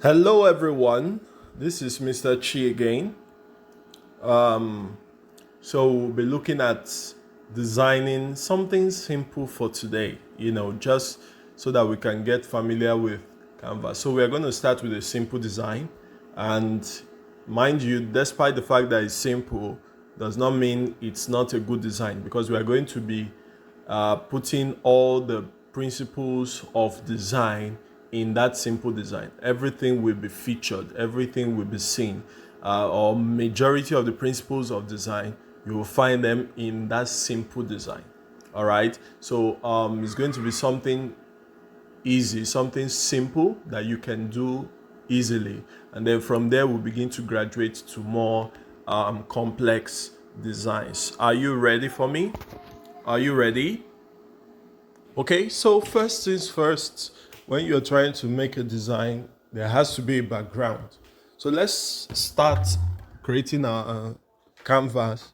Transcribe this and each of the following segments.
Hello, everyone. This is Mr. Chi again. So, we'll be looking at designing something simple for today, just so that we can get familiar with Canva. So, we are going to start with a simple design. And mind you, despite the fact that it's simple, does not mean it's not a good design because we are going to be putting all the principles of design in that simple design. Everything will be featured, everything will be seen, or majority of the principles of design, you will find them in that simple design. All right. So it's going to be something easy, something simple that you can do easily. And then from there, we'll begin to graduate to more complex designs. Are you ready for me? Are you ready? Okay, so first things first, when you're trying to make a design, there has to be a background. So let's start creating our canvas.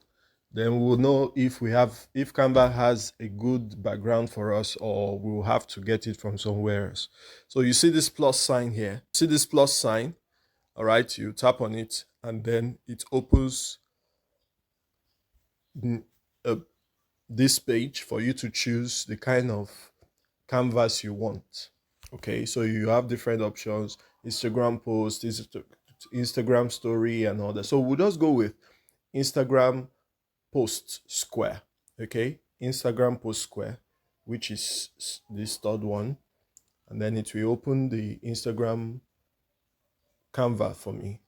Then we'll know if Canva has a good background for us or we'll have to get it from somewhere else. So you see this plus sign here. See this plus sign? All right, you tap on it and then it opens uh, this page for you to choose the kind of canvas you want. Okay, so you have different options: Instagram post, Instagram story, and all that. So we'll just go with Instagram post square. Okay, Instagram post square, which is this third one, and then it will open the Instagram Canva for me,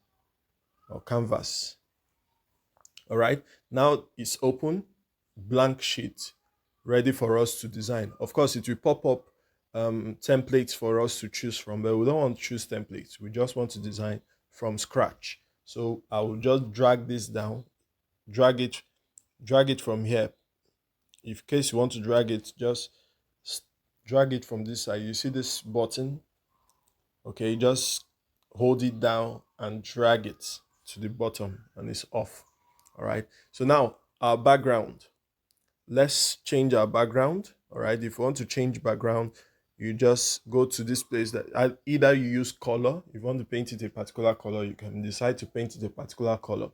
or canvas. All right, now it's open, blank sheet, ready for us to design. Of course, it will pop up templates for us to choose from, but we don't want to choose templates. We just want to design from scratch. So I will just drag this down, drag it, drag it from here. If in case you want to drag it, just drag it from this side. You see this button? Okay, just hold it down and drag it to the bottom, and it's off. All right. So now our background. Let's change our background. All right, if you want to change background, you just go to this place that either you use color. If you want to paint it a particular color, you can decide to paint it a particular color.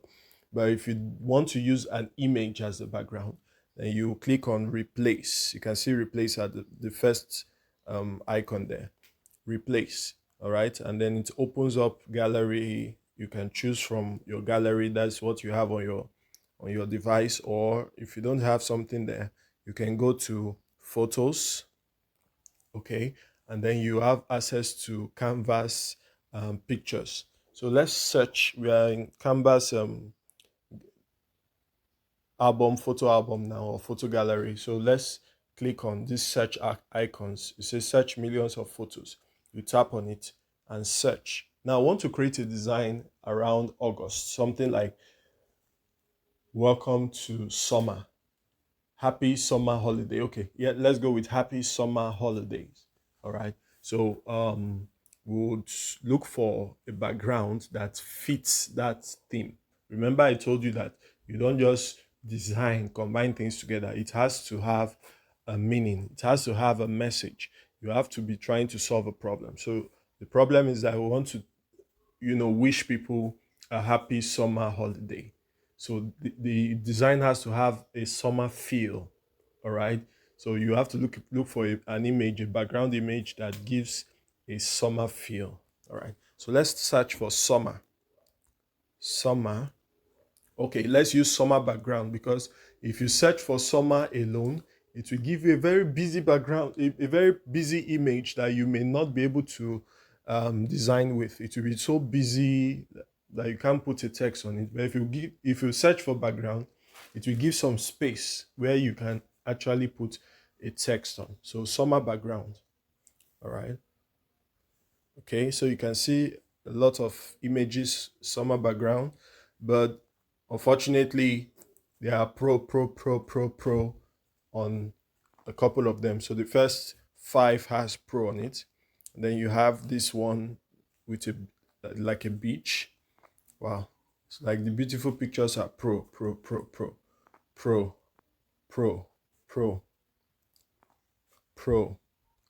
But if you want to use an image as the background, then you click on replace. You can see replace at the first icon there. Replace. All right, and then it opens up gallery. You can choose from your gallery. That's what you have on your device, or if you don't have something there, you can go to photos. Okay, and then you have access to canvas pictures. So let's search. We are in canvas album, photo album now, or photo gallery. So let's click on this search icons. It says search millions of photos. You tap on it and search. Now I want to create a design around August, something like welcome to summer. Happy summer holiday. Okay, yeah, let's go with happy summer holidays. All right. So we would look for a background that fits that theme. Remember, I told you that you don't just combine things together. It has to have a meaning, it has to have a message. You have to be trying to solve a problem. So the problem is that we want to, wish people a happy summer holiday. So the design has to have a summer feel. All right. So you have to look for an image, a background image that gives a summer feel. All right. So let's search for summer. Summer. Okay, let's use summer background, because if you search for summer alone, it will give you a very busy background, a very busy image that you may not be able to design with. It will be so busy that you can't put a text on it. But if you search for background, it will give some space where you can actually put a text on. So summer background. All right. Okay, so you can see a lot of images, summer background, but unfortunately, there are pro on a couple of them. So the first five has pro on it. And then you have this one with a like a beach. Wow. It's like the beautiful pictures are pro, pro, pro.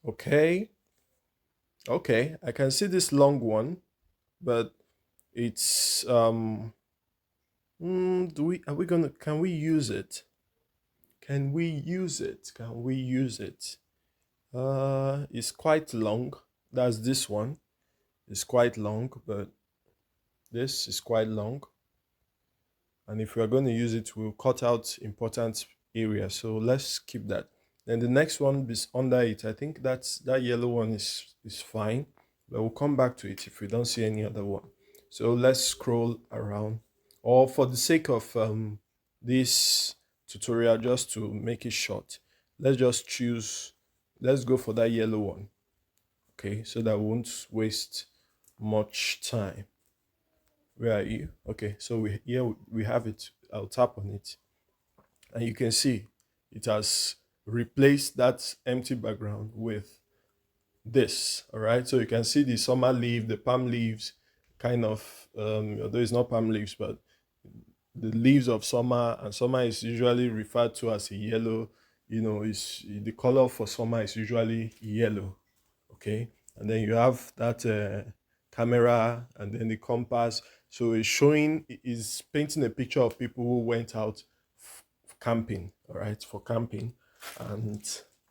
Okay. Okay. I can see this long one. but it's do we are we gonna can we use it? Can we use it? Can we use it? It's quite long. That's this one. It's quite long, but this is quite long. And if we are going to use it, we'll cut out important areas. So let's keep that. Then the next one is under it. I think that yellow one is fine, but we'll come back to it if we don't see any other one. So let's scroll around, or for the sake of this tutorial, just to make it short, let's just choose. Let's go for that yellow one. Okay, so that we won't waste much time. Where are you? Okay, so we have it. I'll tap on it, and you can see it has replaced that empty background with this. All right, so you can see the summer leaf, the palm leaves, kind of. Although it's not palm leaves, but the leaves of summer, and summer is usually referred to as a yellow. Is the color for summer is usually yellow. Okay, and then you have that camera, and then the compass. So is painting a picture of people who went out camping, all right, for camping, and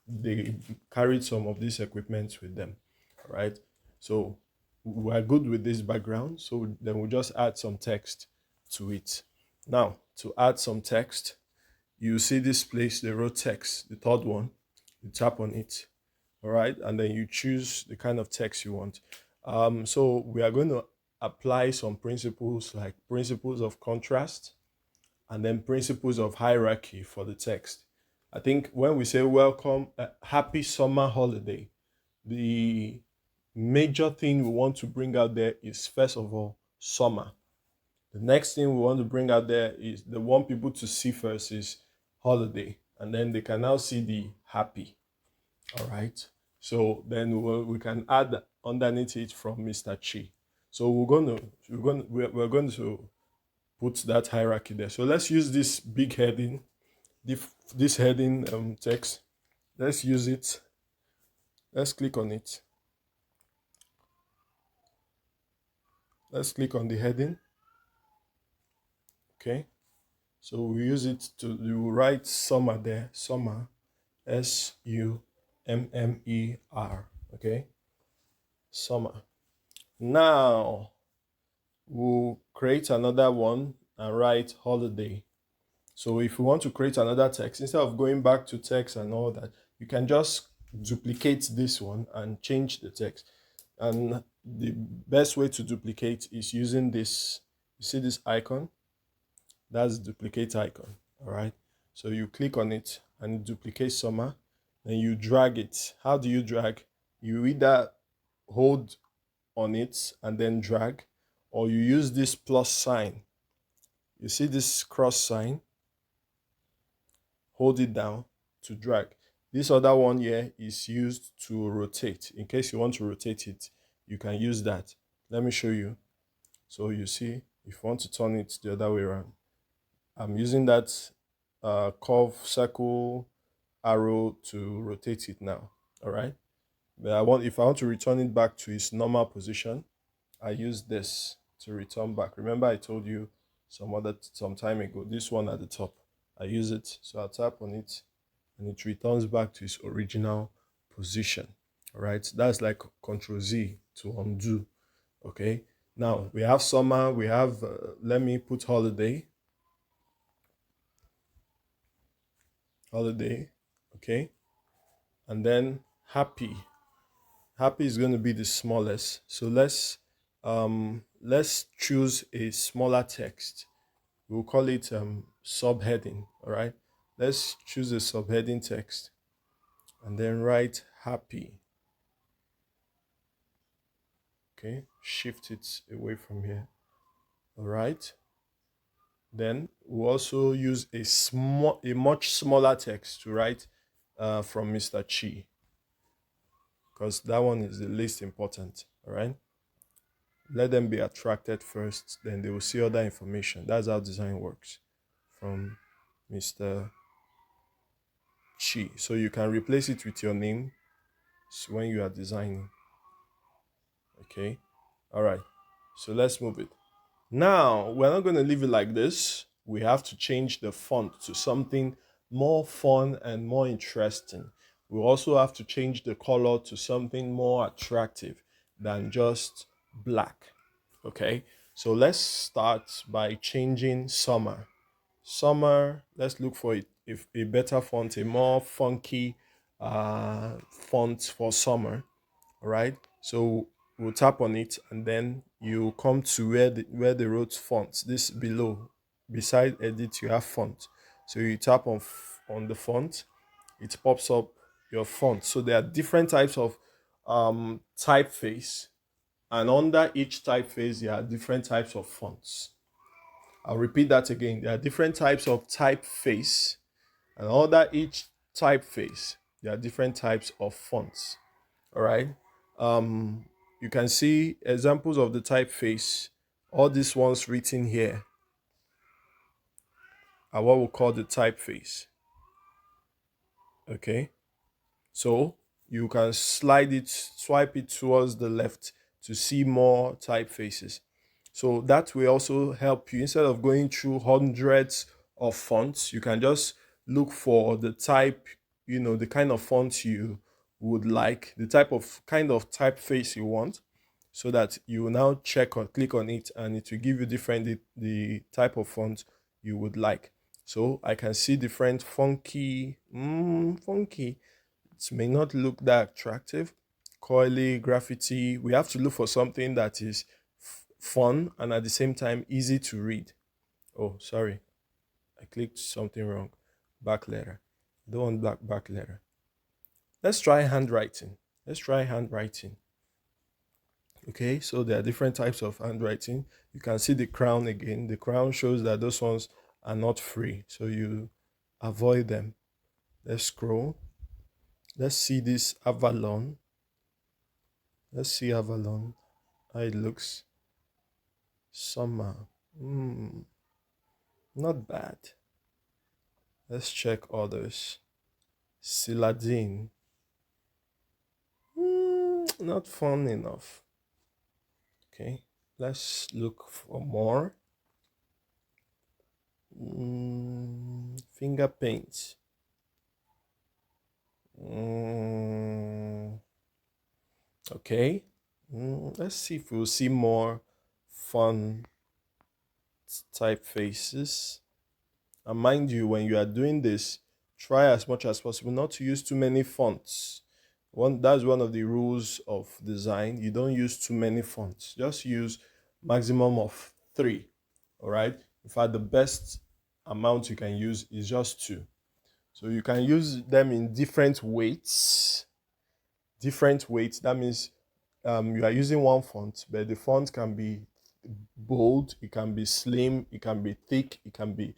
they carried some of these equipment with them. All right, so we're good with this background, so then we'll just add some text to it. Now, to add some text, you see this place, they wrote text, the third one. You tap on it, all right, and then you choose the kind of text you want. So we are going to apply some principles, like principles of contrast and then principles of hierarchy for the text. I think when we say welcome, happy summer holiday, the major thing we want to bring out there is, first of all, summer. The next thing we want to bring out there is, the want people to see first, is holiday, and then they can now see the happy. All right. So then we can add underneath it from Mr. Chi. So we're going to put that hierarchy there. So let's use this big heading, this heading text. Let's use it. Let's click on it. Let's click on the heading. Okay. So we use it to write summer there. Summer, SUMMER. Okay. Summer. Now we'll create another one and write holiday. So if we want to create another text, instead of going back to text and all that, you can just duplicate this one and change the text. And the best way to duplicate is using this. You see this icon? That's the duplicate icon. All right. So you click on it and it duplicates summer. Then you drag it. How do you drag? You either hold on it and then drag, or you use this plus sign. You see this cross sign? Hold it down to drag. This other one here is used to rotate. In case you want to rotate it, you can use that. Let me show you. So you see, if you want to turn it the other way around, I'm using that curve, circle, arrow to rotate it now. All right. But if I want to return it back to its normal position, I use this to return back. Remember, I told you some time ago, this one at the top, I use it. So I tap on it and it returns back to its original position. All right. That's like Control Z to undo. Okay. Now we have summer. We have, let me put holiday. Holiday. Okay. And then happy. Happy is going to be the smallest. So let's choose a smaller text. We'll call it subheading. All right. Let's choose a subheading text and then write happy. Okay. Shift it away from here. All right. Then we'll also use a much smaller text to write from Mr. Chi, because that one is the least important. All right. Let them be attracted first, then they will see other information. That's how design works. From Mr. Chi. So you can replace it with your name when you are designing. Okay. All right. So let's move it. Now, we're not going to leave it like this. We have to change the font to something more fun and more interesting. We also have to change the color to something more attractive than just black. Okay, so let's start by changing summer. Summer, let's look for a better font, a more funky font for summer. All right, so we'll tap on it and then you come to where they wrote font. This below, beside edit, you have font. So you tap on the font, it pops up your font. So there are different types of typeface, and under each typeface there are different types of fonts. I'll repeat that again. There are different types of typeface, and under each typeface there are different types of fonts. All right. um you can see examples of the typeface. All these ones written here are what we call the typeface. Okay, so you can swipe it towards the left to see more typefaces. So that will also help you. Instead of going through hundreds of fonts, you can just look for the type, the kind of font you would like, the type of kind of typeface you want, so that you will now check or click on it and it will give you the type of font you would like. So I can see different funky. It may not look that attractive. Coily, graffiti. We have to look for something that is fun and at the same time easy to read. Oh, sorry. I clicked something wrong. Back letter. I don't want back letter. Let's try handwriting. Let's try handwriting. Okay, so there are different types of handwriting. You can see the crown again. The crown shows that those ones are not free, so you avoid them. Let's scroll. Let's see this Avalon. Let's see Avalon. How it looks. Summer. Not bad. Let's check others. Siladin. Not fun enough. Okay, let's look for more. Finger paint. Okay. Let's see if we'll see more fun typefaces. And mind you, when you are doing this, try as much as possible not to use too many fonts. That's one of the rules of design. You don't use too many fonts. Just use maximum of 3. All right. In fact, the best amount you can use is just 2. So you can use them in different weights. That means you are using one font, but the font can be bold, it can be slim, it can be thick, it can be,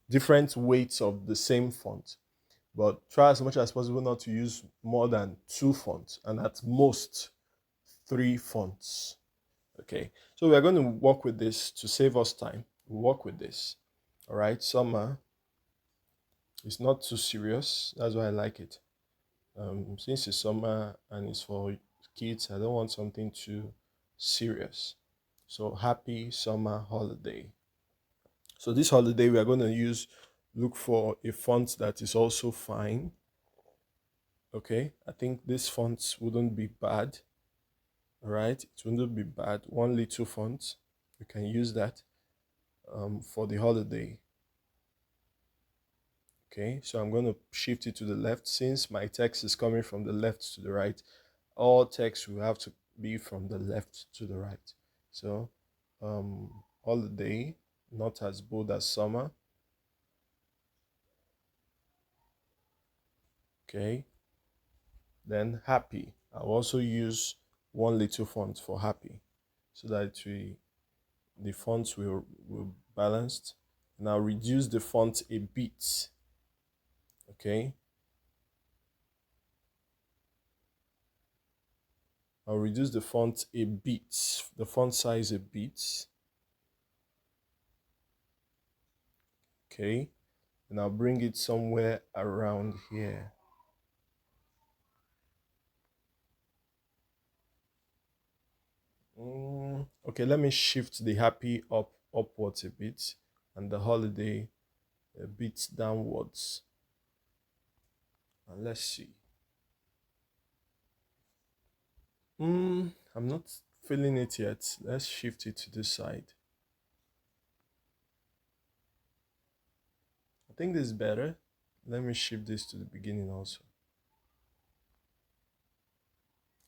different weights of the same font. But try as much as possible not to use more than 2 fonts, and at most 3 fonts. Okay, so we are going to work with this to save us time. We'll work with this. All right, summer. It's not too serious. That's why I like it. Since it's summer and it's for kids, I don't want something too serious. So happy summer holiday. So this holiday we are going to look for a font that is also fine. Okay, I think this font wouldn't be bad. All right, it wouldn't be bad. One little font, we can use that for the holiday. Okay, so I'm going to shift it to the left. Since my text is coming from the left to the right, all text will have to be from the left to the right. So holiday, not as bold as summer. Okay, then happy. I'll also use one little font for happy, so that the fonts will balanced. And I'll reduce the font a bit. Okay, I'll reduce the font a bit, the font size a bit. Okay, and I'll bring it somewhere around here. Okay, let me shift the happy upwards a bit and the holiday a bit downwards. And let's see. I'm not feeling it yet. Let's shift it to this side. I think this is better. Let me shift this to the beginning also.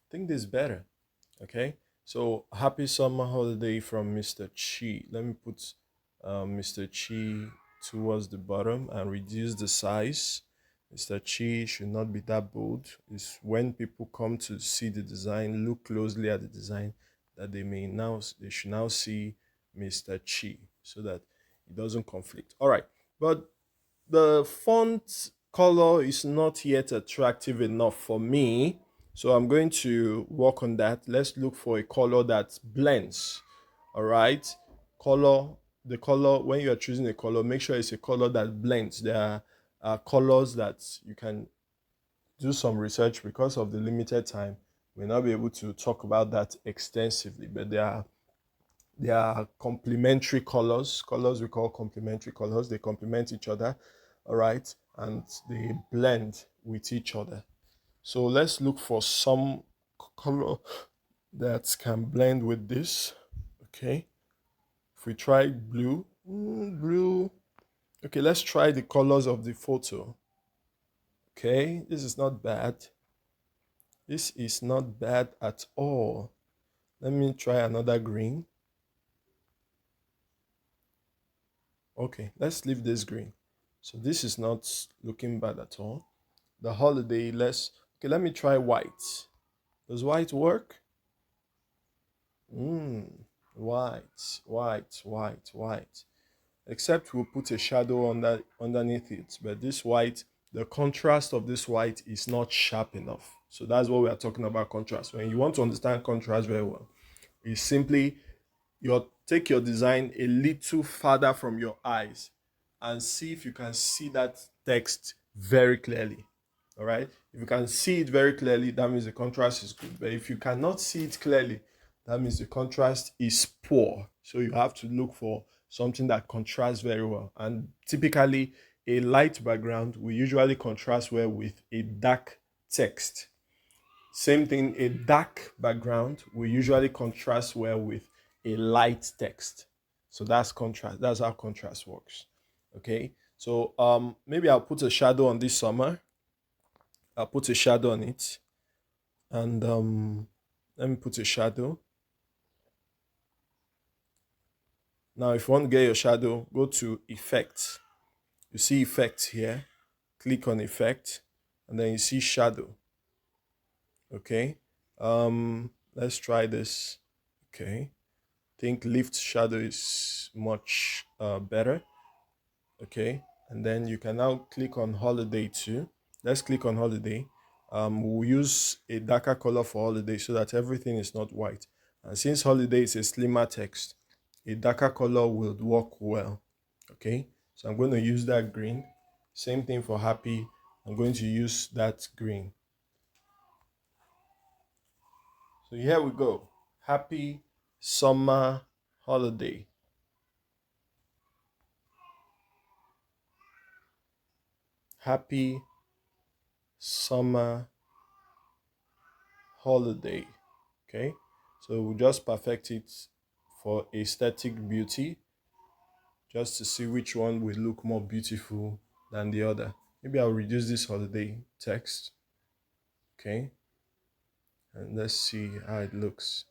I think this is better. Okay. So happy summer holiday from Mr. Chi. Let me put Mr. Chi towards the bottom and reduce the size. Mr. Chi should not be that bold. It's when people come to see the design, look closely at the design, that they should now see Mr. Chi so that it doesn't conflict. All right. But the font color is not yet attractive enough for me. So I'm going to work on that. Let's look for a color that blends. All right. Color, the color, when you're choosing a color, make sure it's a color that blends. There are colors that you can do some research because of the limited time. We'll not be able to talk about that extensively, but there are complementary colors. Colors we call complementary colors. They complement each other, all right, and they blend with each other. So let's look for some color that can blend with this. Okay, if we try blue, blue. Okay, let's try the colors of the photo. Okay, this is not bad. This is not bad at all. Let me try another green. Okay, let's leave this green. So this is not looking bad at all. The holiday, okay, let me try white. Does white work? White, white, white, white. Except we'll put a shadow underneath it. But this white, the contrast of this white is not sharp enough. So that's what we are talking about, contrast. When you want to understand contrast very well, it's simply take your design a little farther from your eyes and see if you can see that text very clearly. All right. If you can see it very clearly, that means the contrast is good. But if you cannot see it clearly, that means the contrast is poor. So you have to look for something that contrasts very well. And typically, a light background will usually contrast well with a dark text. Same thing, a dark background will usually contrast well with a light text. So that's contrast. That's how contrast works. Okay. So maybe I'll put a shadow on this summer. I'll put a shadow on it. And let me put a shadow. Now, if you want to get your shadow, go to Effect. You see Effect here. Click on Effect. And then you see Shadow. Okay. Let's try this. Okay. Think lift shadow is much better. Okay, and then you can now click on holiday too. Let's click on holiday. We'll use a darker color for holiday so that everything is not white. And since holiday is a slimmer text, a darker color will work well. Okay, so I'm going to use that green. Same thing for happy. I'm going to use that green. So here we go. Happy summer holiday. Happy summer holiday. Okay, so we'll just perfect it for aesthetic beauty, just to see which one will look more beautiful than the other. Maybe I'll reduce this holiday text. Okay, and let's see how it looks.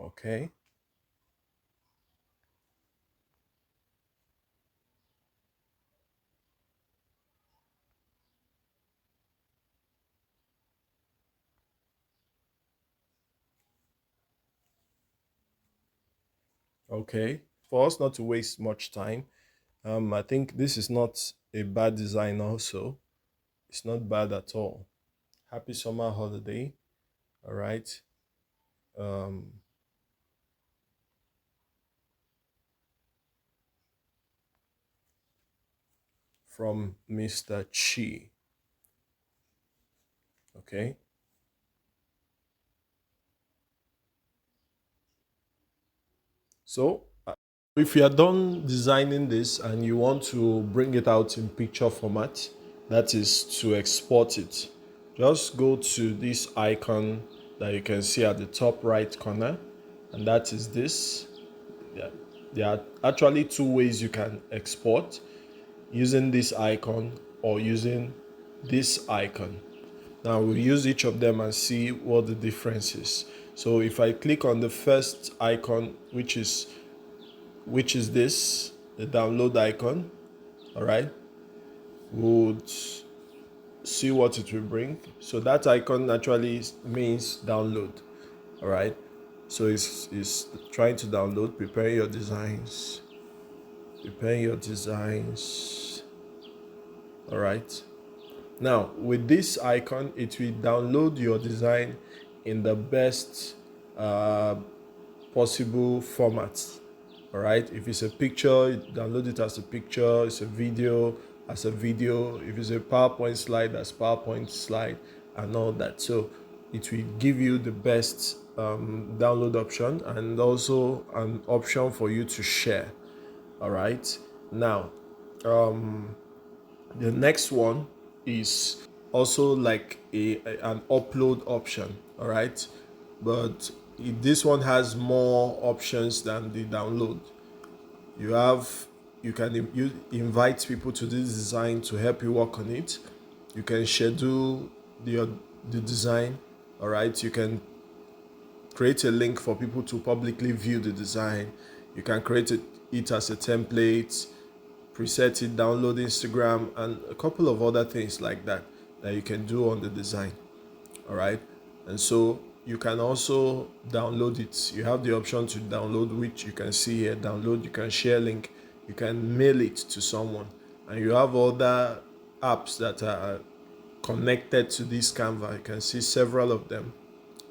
Okay, okay, for us not to waste much time, I think this is not a bad design also. It's not bad at all. Happy summer holiday. All right. um from Mr. Chi. Okay, So if you are done designing this and you want to bring it out in picture format, that is to export it, just go to this icon that you can see at the top right corner, and that is this. Yeah. There are actually two ways you can export, using this icon or using this icon. Now we'll use each of them and see what the difference is. So if I click on the first icon, which is this, the download icon, all right, would see what it will bring. So that icon actually means download, all right. So it's trying to download, preparing your designs, all right. Now with this icon, it will download your design in the best possible format. All right, if it's a picture, download it as a picture. It's a video as a video. If it's a PowerPoint slide, as PowerPoint slide, and all that. So it will give you the best download option, and also an option for you to share. All right, now the next one is also like an upload option. All right, but this one has more options than the download. You can invite people to this design to help you work on it. You can schedule the design. All right, you can create a link for people to publicly view the design. You can create it as a template, preset it, download Instagram, and a couple of other things like that that you can do on the design. All right, and so you can also download it. You have the option to download, which you can see here. Download, you can share link, you can mail it to someone, and you have other apps that are connected to this Canva. You can see several of them,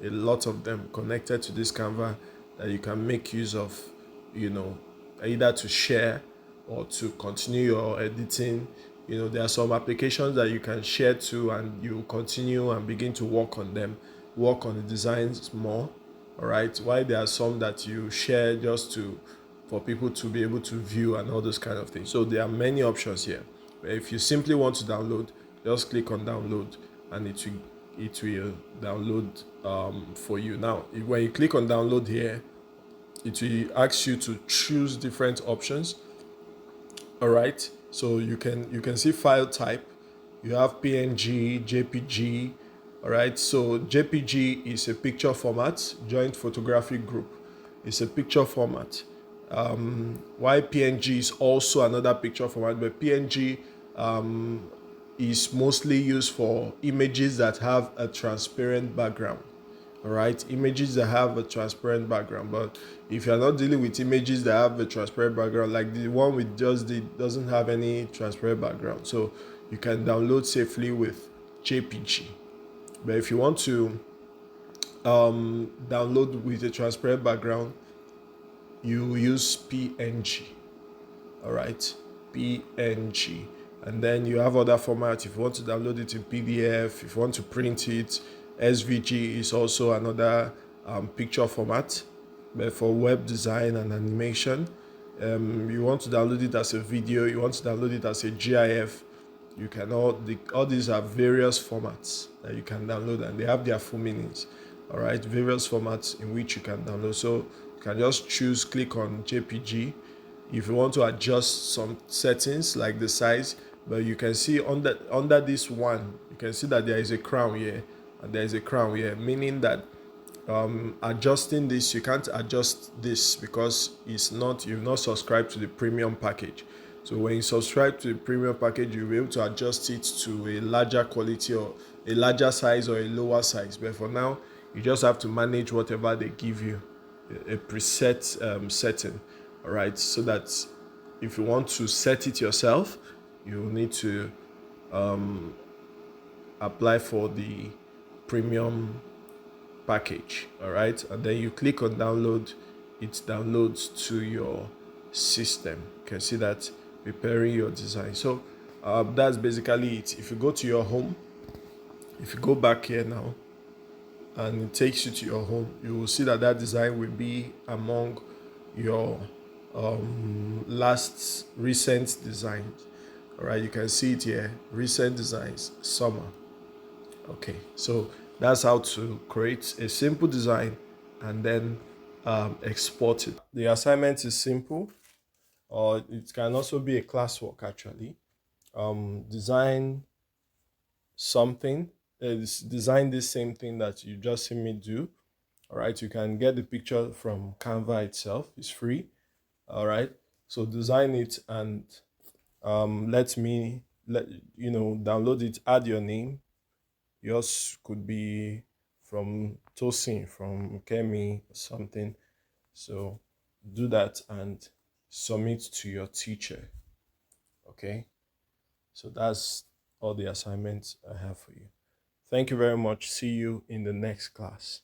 a lot of them connected to this Canva that you can make use of, either to share or to continue your editing. There are some applications that you can share to, and you continue and begin to work on the designs more. All right, while there are some that you share just for people to be able to view and all those kind of things. So there are many options here. If you simply want to download, just click on download, and it will download for you. Now when you click on download here, it will ask you to choose different options. All right, so you can see file type. You have PNG, JPG. All right, so JPG is a picture format, joint photographic group. It's a picture format. While PNG is also another picture format, but PNG is mostly used for images that have a transparent background. All right, images that have a transparent background. But if you're not dealing with images that have a transparent background, like the one we just did doesn't have any transparent background, so you can download safely with JPG. But if you want to download with a transparent background, you use PNG. All right, PNG. And then you have other formats. If you want to download it in PDF, if you want to print it, SVG is also another picture format, but for web design and animation. You want to download it as a video, you want to download it as a GIF, you can all these are various formats that you can download, and they have their full meanings. All right, various formats in which you can download. So you can just click on JPG. If you want to adjust some settings like the size, but you can see under this one, you can see that there is a crown here, and there is a crown here, meaning that adjusting this, you can't adjust this because you've not subscribed to the premium package. So when you subscribe to the premium package, you'll be able to adjust it to a larger quality or a larger size or a lower size. But for now, you just have to manage whatever they give you, a preset setting. All right, so that if you want to set it yourself, you need to apply for the premium package. All right, and then you click on download. It downloads to your system. You can see that preparing your design. So that's basically it. If you go to your home, if you go back here now, and it takes you to your home, you will see that design will be among your last recent designs. All right, you can see it here, recent designs, summer. Okay, so that's how to create a simple design and then export it. The assignment is simple, or it can also be a classwork actually. Design something, design the same thing that you just see me do. All right, you can get the picture from Canva itself, it's free. All right, so design it and let me download it, add your name. Yours could be from Tosin, from Kemi, or something. So do that and submit to your teacher. Okay, so that's all the assignments I have for you. Thank you very much. See you in the next class.